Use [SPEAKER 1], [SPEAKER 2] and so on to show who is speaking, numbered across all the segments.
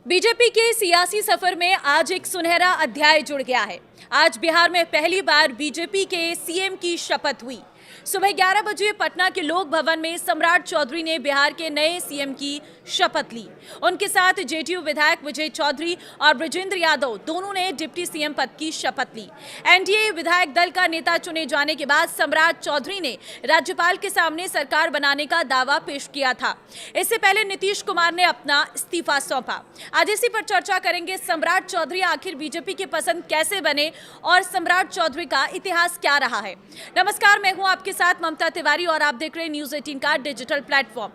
[SPEAKER 1] BJP के सियासी सफर में आज एक सुनहरा अध्याय जुड़ गया है। आज बिहार में पहली बार बीजेपी के सीएम की शपथ हुई। सुबह 11 बजे पटना के लोक भवन में सम्राट चौधरी ने बिहार के नए सीएम की शपथ ली। उनके साथ जेडीयू विधायक विजय चौधरी और ब्रजेंद्र यादव दोनों ने डिप्टी सीएम पद की शपथ ली। एनडीए विधायक दल का नेता चुने जाने के बाद सम्राट चौधरी ने राज्यपाल के सामने सरकार बनाने का दावा पेश किया था। इससे पहले नीतीश कुमार ने अपना इस्तीफा सौंपा। आज इसी पर चर्चा करेंगे। सम्राट चौधरी आखिर बीजेपी के पसंद कैसे बने और सम्राट चौधरी का इतिहास क्या रहा है। नमस्कार, मैं हूं आपके साथ ममता तिवारी और आप देख रहे हैं न्यूज़ 18 का डिजिटल प्लेटफॉर्म।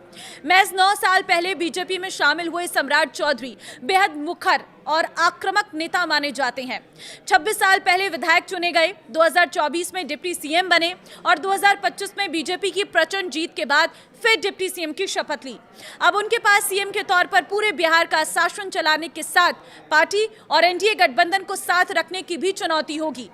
[SPEAKER 1] महज 9 साल पहले बीजेपी में शामिल हुए सम्राट चौधरी बेहद मुखर और आक्रामक नेता माने जाते हैं। 26 साल पहले विधायक चुने गए, 2024 में डिप्टी सीएम बने और 2025 में बीजेपी की प्रचंड जीत के बाद फिर डिप्टी सीएम की शपथ ली। अब उनके पास सीएम के तौर पर पूरे बिहार का शासन चलाने के साथ पार्टी और एनडीए गठबंधन को साथ रखने की भी चुनौती होगी।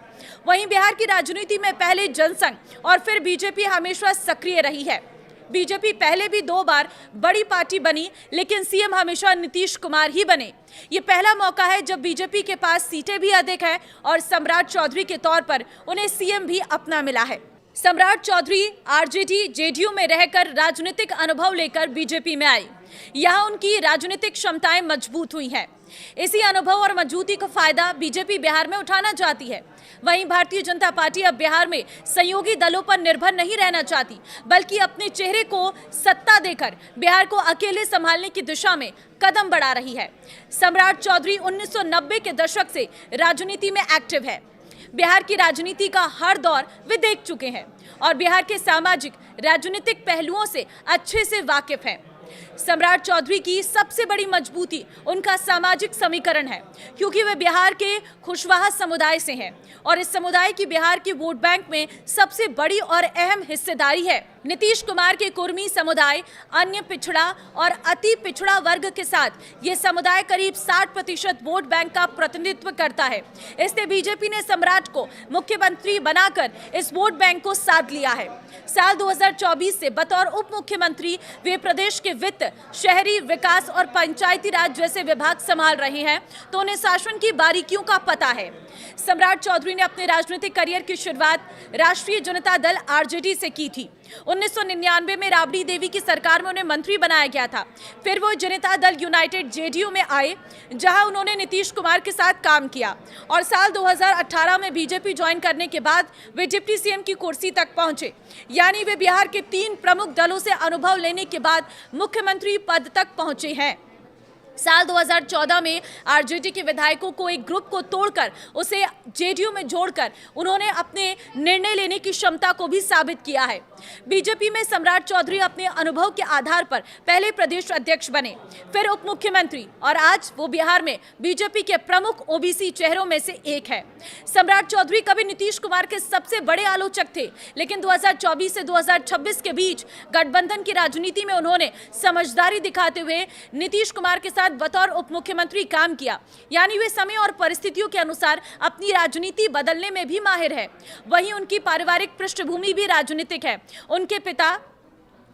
[SPEAKER 1] वहीं बिहार की राजनीति में पहले जनसंघ और फिर बीजेपी हमेशा सक्रिय रही है। बीजेपी पहले भी 2 बार बड़ी पार्टी बनी, लेकिन सीएम हमेशा नीतीश कुमार ही बने। ये पहला मौका है जब बीजेपी के पास सीटें भी अधिक है और सम्राट चौधरी के तौर पर उन्हें सीएम भी अपना मिला है। सम्राट चौधरी आरजेडी जेडीयू में रहकर राजनीतिक अनुभव लेकर बीजेपी में आए। यहाँ उनकी राजनीतिक क्षमताएं मजबूत हुई हैं। इसी अनुभव और मजबूती का फायदा बीजेपी बिहार में उठाना चाहती है। वहीं भारतीय जनता पार्टी अब बिहार में सहयोगी दलों पर निर्भर नहीं रहना चाहती, बल्कि अपने चेहरे को सत्ता देकर बिहार को अकेले संभालने की दिशा में कदम बढ़ा रही है। सम्राट चौधरी 1990 के दशक से राजनीति में एक्टिव है। बिहार की राजनीति का हर दौर वे देख चुके हैं और बिहार के सामाजिक राजनीतिक पहलुओं से अच्छे से वाकिफ हैं। सम्राट चौधरी की सबसे बड़ी मजबूती उनका सामाजिक समीकरण है, क्योंकि वे बिहार के खुशवाहा समुदाय से हैं और इस समुदाय की बिहार के वोट बैंक में सबसे बड़ी और अहम हिस्सेदारी है। नीतीश कुमार के कुर्मी समुदाय, अन्य पिछड़ा और अति पिछड़ा वर्ग के साथ ये समुदाय करीब 60% वोट बैंक का प्रतिनिधित्व करता है। इसलिए बीजेपी ने सम्राट को मुख्यमंत्री बनाकर इस वोट बैंक को साध लिया है। साल 2024 से बतौर उप मुख्यमंत्री वे प्रदेश के वित्त, शहरी विकास और पंचायती राज जैसे विभाग संभाल रहे हैं, तो उन्हें शासन की बारीकियों का पता है। सम्राट चौधरी ने अपने राजनीतिक करियर की शुरुआत राष्ट्रीय जनता दल आरजेडी से की थी। 1999 में राबड़ी देवी की सरकार में उन्हें मंत्री बनाया गया था। फिर वो जनता दल यूनाइटेड जेडीयू में आए, जहां उन्होंने नीतीश कुमार के साथ काम किया और साल 2018 में बीजेपी ज्वाइन करने के बाद वे डिप्टी सीएम की कुर्सी तक पहुंचे। यानी वे बिहार के 3 प्रमुख दलों से अनुभव लेने के बाद मुख्यमंत्री पद तक पहुंचे हैं। साल 2014 में आरजेडी के विधायकों को एक ग्रुप को तोड़कर उसे जेडीयू में जोड़कर उन्होंने अपने निर्णय लेने की क्षमता को भी साबित किया है। बीजेपी में सम्राट चौधरी अपने अनुभव के आधार पर पहले प्रदेश अध्यक्ष बने, फिर उप मुख्यमंत्री और आज वो बिहार में बीजेपी के प्रमुख ओबीसी चेहरों में से एक है। सम्राट चौधरी कभी नीतीश कुमार के सबसे बड़े आलोचक थे, लेकिन 2024 से 2026 के बीच गठबंधन की राजनीति में उन्होंने समझदारी दिखाते हुए नीतीश कुमार के बतौर उप मुख्यमंत्री काम किया। यानी वे समय और परिस्थितियों के अनुसार अपनी राजनीति बदलने में भी माहिर है। वहीं उनकी पारिवारिक पृष्ठभूमि भी राजनीतिक है। उनके पिता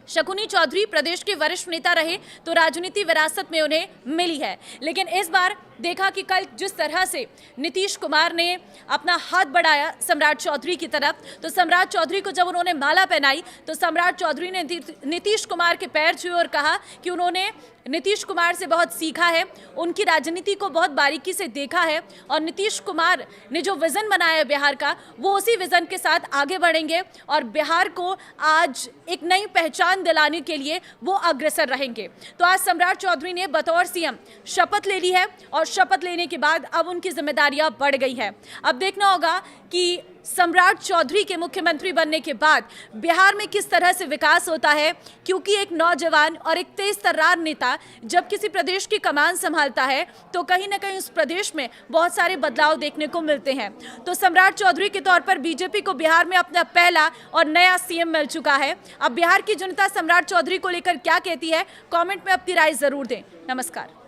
[SPEAKER 1] शकुनी चौधरी प्रदेश के वरिष्ठ नेता रहे, तो राजनीति विरासत में उन्हें मिली है। लेकिन इस बार देखा कि कल जिस तरह से नीतीश कुमार ने अपना हाथ बढ़ाया सम्राट चौधरी की तरफ, तो सम्राट चौधरी को जब उन्होंने माला पहनाई तो सम्राट चौधरी ने नीतीश कुमार के पैर छुए और कहा कि उन्होंने नीतीश कुमार से बहुत सीखा है, उनकी राजनीति को बहुत बारीकी से देखा है और नीतीश कुमार ने जो विजन बनाया है बिहार का, वो उसी विजन के साथ आगे बढ़ेंगे और बिहार को आज एक नई पहचान दिलाने के लिए वो अग्रसर रहेंगे। तो आज सम्राट चौधरी ने बतौर सीएम शपथ ले ली है और शपथ लेने के बाद अब उनकी जिम्मेदारियां बढ़ गई है। अब देखना होगा कि सम्राट चौधरी के मुख्यमंत्री बनने के बाद बिहार में किस तरह से विकास होता है, क्योंकि एक नौजवान और एक तेज तर्रार नेता जब किसी प्रदेश की कमान संभालता है तो कहीं ना कहीं उस प्रदेश में बहुत सारे बदलाव देखने को मिलते हैं। तो सम्राट चौधरी के तौर पर बीजेपी को बिहार में अपना पहला और नया सीएम मिल चुका है। अब बिहार की जनता सम्राट चौधरी को लेकर क्या कहती है, कॉमेंट में अपनी राय जरूर दें। नमस्कार।